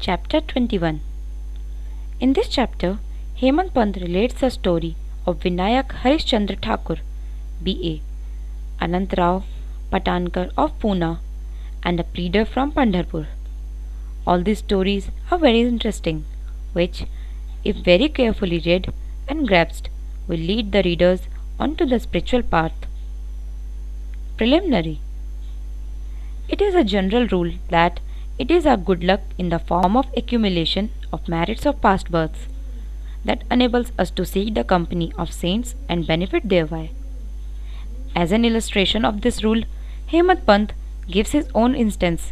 Chapter 21. In this chapter, Hemant Pant relates the story of Vinayak Harishchandra Thakur, B.A., Anantrao Patankar of Pune, and a pleader from Pandharpur. All these stories are very interesting, which, if very carefully read and grasped, will lead the readers onto the spiritual path. Preliminary. It is a general rule that it is our good luck in the form of accumulation of merits of past births that enables us to seek the company of saints and benefit thereby. As an illustration of this rule, Hemant Pant gives his own instance.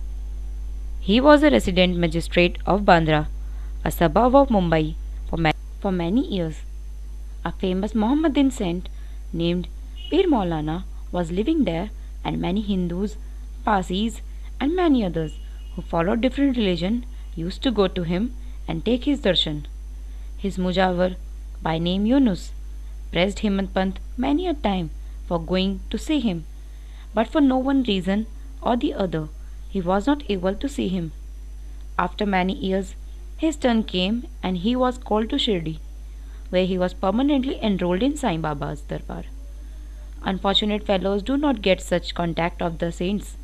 He was a resident magistrate of Bandra, a suburb of Mumbai, for many years. A famous Mohammedan saint named Pir Maulana was living there, and many Hindus, Parsis, and many others who followed different religion used to go to him and take his darshan. His mujawar, by name Yunus, pressed Hemant Pant many a time for going to see him, but for no one reason or the other he was not able to see him. After many years, his turn came and he was called to Shirdi, where he was permanently enrolled in Sai Baba's darbar. Unfortunate fellows do not get such contact of the saints.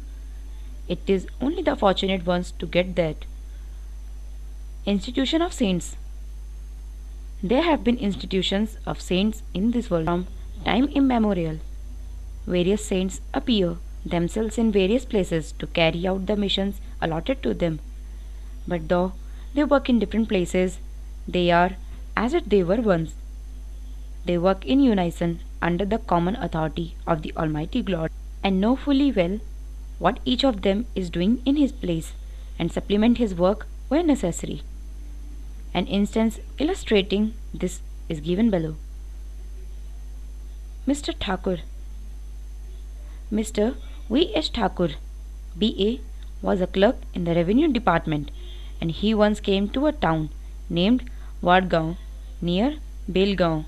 It is only the fortunate ones to get that. Institution of Saints. There have been institutions of saints in this world from time immemorial. Various saints appear themselves in various places to carry out the missions allotted to them. But though they work in different places, they are as if they were once. They work in unison under the common authority of the Almighty God and know fully well what each of them is doing in his place and supplement his work where necessary. An instance illustrating this is given below. Mr. Thakur. Mr. V. H. Thakur, B.A., was a clerk in the revenue department, and he once came to a town named Vadgaon near Belgaon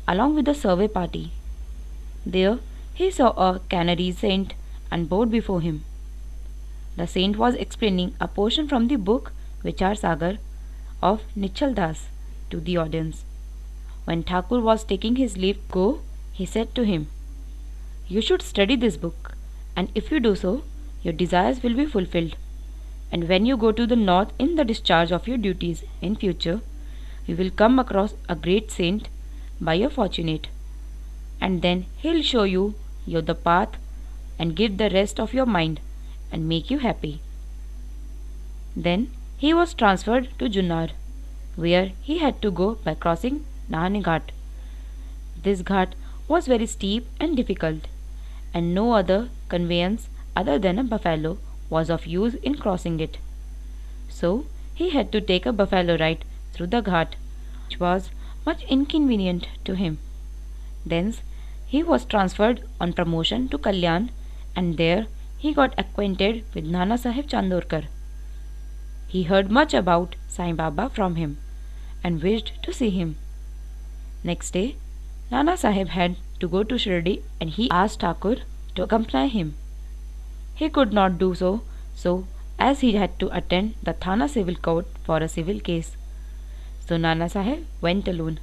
along with a survey party. There he saw a canary saint unbowed before him. The saint was explaining a portion from the book Vichar Sagar of Nichal Das to the audience. When Thakur was taking his leave to go, he said to him, "You should study this book, and if you do so, your desires will be fulfilled. And when you go to the north in the discharge of your duties in future, you will come across a great saint by your fortunate, and then he'll show you the path and give the rest of your mind and make you happy." Then he was transferred to Junnar, where he had to go by crossing Nahani Ghat. This ghat was very steep and difficult, and no other conveyance other than a buffalo was of use in crossing it. So he had to take a buffalo ride through the ghat, which was much inconvenient to him. Thence he was transferred on promotion to Kalyan, and there he got acquainted with Nana Sahib Chandorkar. He heard much about Sai Baba from him and wished to see him. Next day, Nana Sahib had to go to Shirdi, and he asked Thakur to accompany him. He could not do so as he had to attend the Thana Civil Court for a civil case. So Nana Sahib went alone.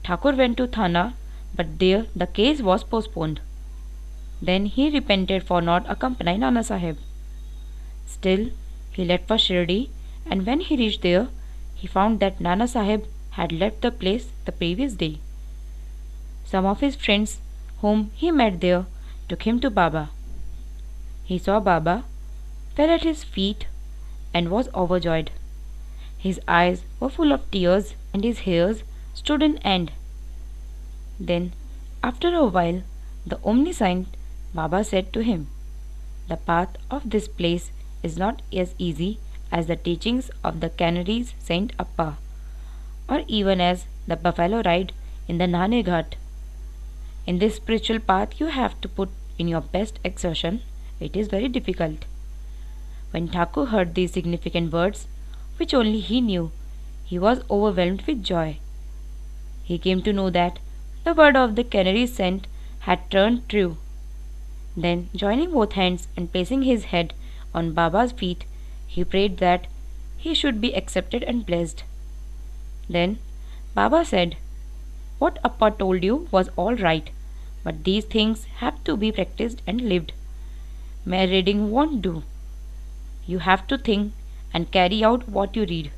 Thakur went to Thana, but there the case was postponed. Then he repented for not accompanying Nana Sahib. Still, he left for Shirdi, and when he reached there, he found that Nana Sahib had left the place the previous day. Some of his friends whom he met there took him to Baba. He saw Baba, fell at his feet, and was overjoyed. His eyes were full of tears, and his hairs stood on end. Then, after a while, the omniscient Baba said to him, "The path of this place is not as easy as the teachings of the Canaries Saint Appa, or even as the buffalo ride in the Nahani Ghat. In this spiritual path you have to put in your best exertion. It is very difficult." When Thakur heard these significant words, which only he knew, he was overwhelmed with joy. He came to know that the word of the canary saint had turned true. Then, joining both hands and placing his head on Baba's feet, he prayed that he should be accepted and blessed. Then Baba said, "What Appa told you was all right, but these things have to be practiced and lived. Mere reading won't do. You have to think and carry out what you read.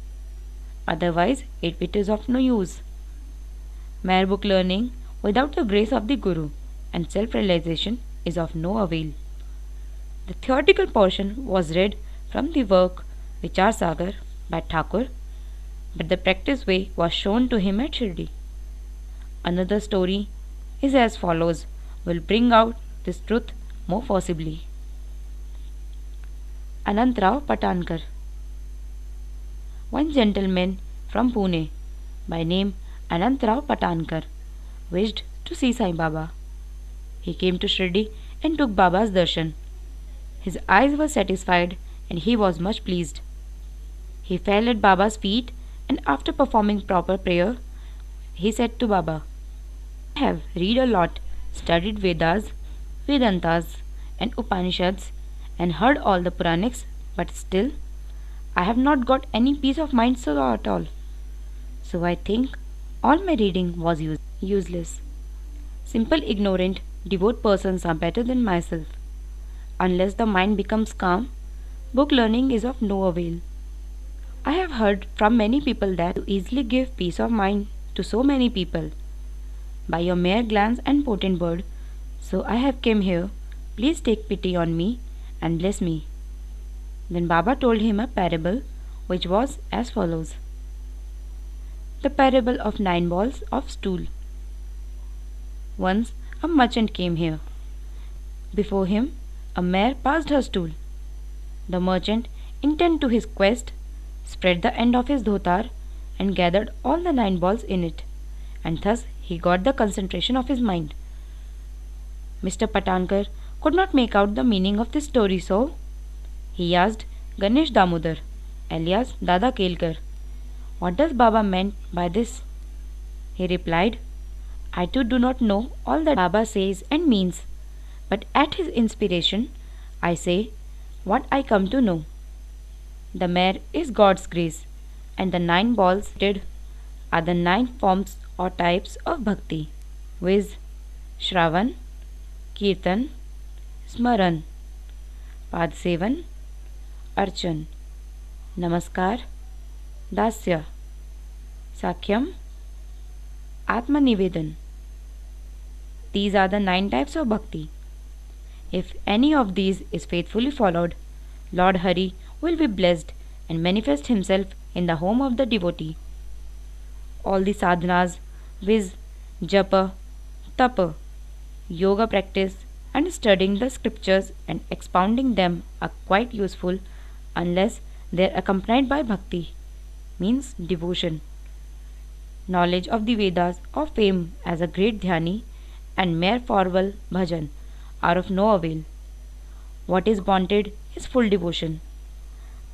Otherwise, it is of no use. Mere book learning without the grace of the Guru and self realization is of no avail." The theoretical portion was read from the work Vichar Sagar by Thakur, but the practice way was shown to him at Shirdi. Another story is as follows, will bring out this truth more forcibly. Anantrao Patankar. One gentleman from Pune by name Anantrao Patankar wished to see Sai Baba. He came to Shirdi and took Baba's darshan. His eyes were satisfied and he was much pleased. He fell at Baba's feet and after performing proper prayer, he said to Baba, "I have read a lot, studied Vedas, Vedantas and Upanishads and heard all the Puranics, but still I have not got any peace of mind so at all. So I think all my reading was useless. Simple ignorant, devout persons are better than myself. Unless the mind becomes calm, book learning is of no avail. I have heard from many people that you easily give peace of mind to so many people by your mere glance and potent word, so I have come here. Please take pity on me and bless me." Then Baba told him a parable which was as follows. The parable of 9 balls of stool. Once a merchant came here. Before him a mare passed her stool. The merchant, intent to his quest, spread the end of his dhotar and gathered all the 9 balls in it, and thus he got the concentration of his mind. Mr. Patankar could not make out the meaning of this story, so he asked Ganesh Damodar, alias Dada Kelkar, "What does Baba meant by this?" He replied, "I too do not know all that Baba says and means, but at his inspiration I say what I come to know. The mare is God's grace, and the 9 balls are the 9 forms or types of bhakti, viz. Shravan, Kirtan, Smaran, Padsevan, Archan, Namaskar, Dasya, Sakhyam, Atmanivedan. These are the 9 types of bhakti. If any of these is faithfully followed, Lord Hari will be blessed and manifest himself in the home of the devotee. All the sadhanas, viz. Japa, Tapa, Yoga practice and studying the scriptures and expounding them are quite useful unless they are accompanied by bhakti, means devotion. Knowledge of the Vedas or fame as a great dhyani and mere formal bhajan are of no avail. What is wanted is full devotion.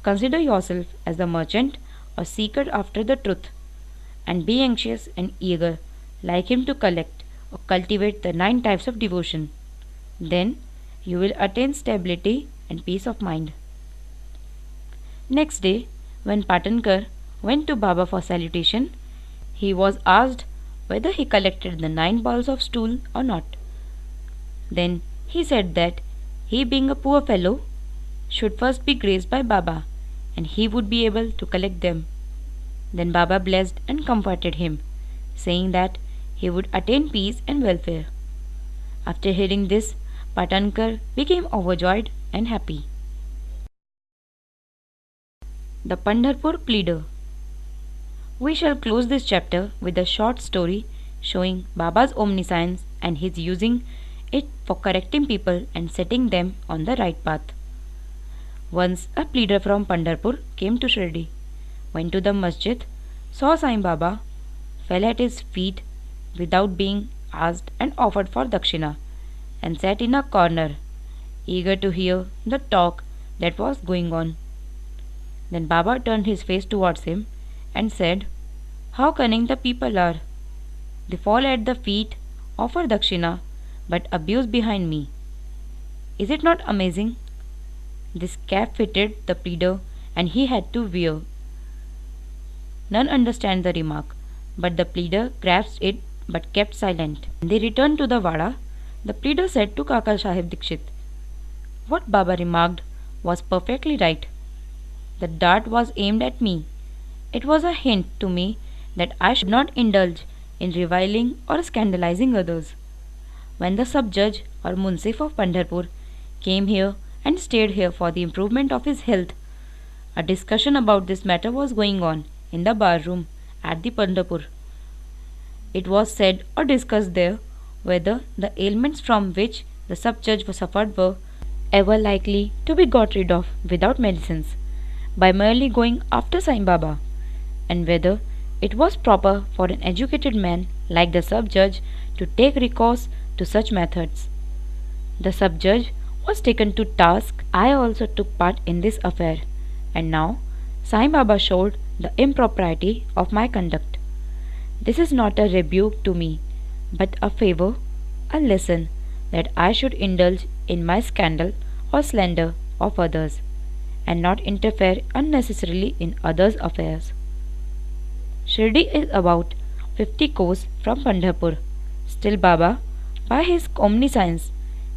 Consider yourself as the merchant or seeker after the truth, and be anxious and eager like him to collect or cultivate the 9 types of devotion. Then you will attain stability and peace of mind." Next day, when Patankar went to Baba for salutation, he was asked whether he collected the 9 balls of stool or not. Then he said that he, being a poor fellow, should first be graced by Baba and he would be able to collect them. Then Baba blessed and comforted him, saying that he would attain peace and welfare. After hearing this, Patankar became overjoyed and happy. The Pandharpur Pleader. We shall close this chapter with a short story showing Baba's omniscience and his using it for correcting people and setting them on the right path. Once a pleader from Pandharpur came to Shirdi, went to the masjid, saw Sai Baba, fell at his feet without being asked and offered for dakshina, and sat in a corner, eager to hear the talk that was going on. Then Baba turned his face towards him and said, "How cunning the people are! They fall at the feet, offer dakshina, but abuse behind me. Is it not amazing?" This cap fitted the pleader and he had to wear None understand the remark, but the pleader grasped it but kept silent. When they returned to the Vada, the pleader said to Kaka Sahib Dikshit, "What Baba remarked was perfectly right. The dart was aimed at me. It was a hint to me that I should not indulge in reviling or scandalizing others. When the sub-judge or Munsif of Pandharpur came here and stayed here for the improvement of his health, a discussion about this matter was going on in the bar room at the Pandharpur. It was said or discussed there whether the ailments from which the sub-judge suffered were ever likely to be got rid of without medicines, by merely going after Sai Baba, and whether it was proper for an educated man like the sub-judge to take recourse to such methods. The sub-judge was taken to task. I also took part in this affair, and now Sai Baba showed the impropriety of my conduct. This is not a rebuke to me, but a favor, a lesson that I should indulge in my scandal or slander of others, and not interfere unnecessarily in others' affairs. Shirdi is about 50 kos from Pandharpur. Still Baba, by his omniscience,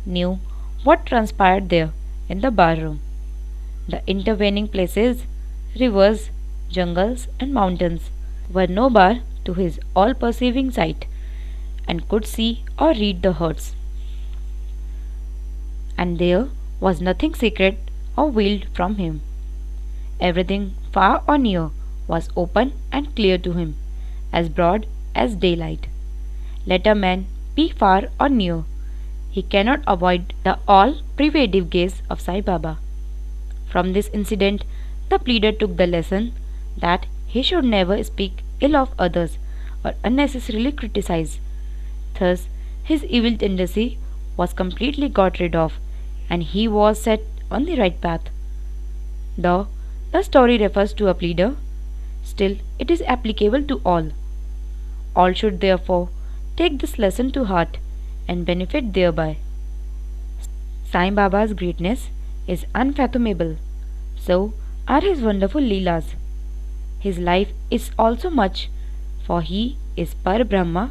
knew what transpired there in the bar room. The intervening places, rivers, jungles and mountains were no bar to his all-perceiving sight, and could see or read the hearts. And there was nothing secret or veiled from him. Everything far or near was open and clear to him, as broad as daylight. Let a man be far or near, he cannot avoid the all-pervasive gaze of Sai Baba. From this incident, the pleader took the lesson that he should never speak ill of others or unnecessarily criticize. Thus, his evil tendency was completely got rid of, and he was set on the right path. Though the story refers to a pleader, still it is applicable to all. All should therefore take this lesson to heart and benefit thereby. Sai Baba's greatness is unfathomable, so are his wonderful Leelas. His life is also much, for he is Par Brahma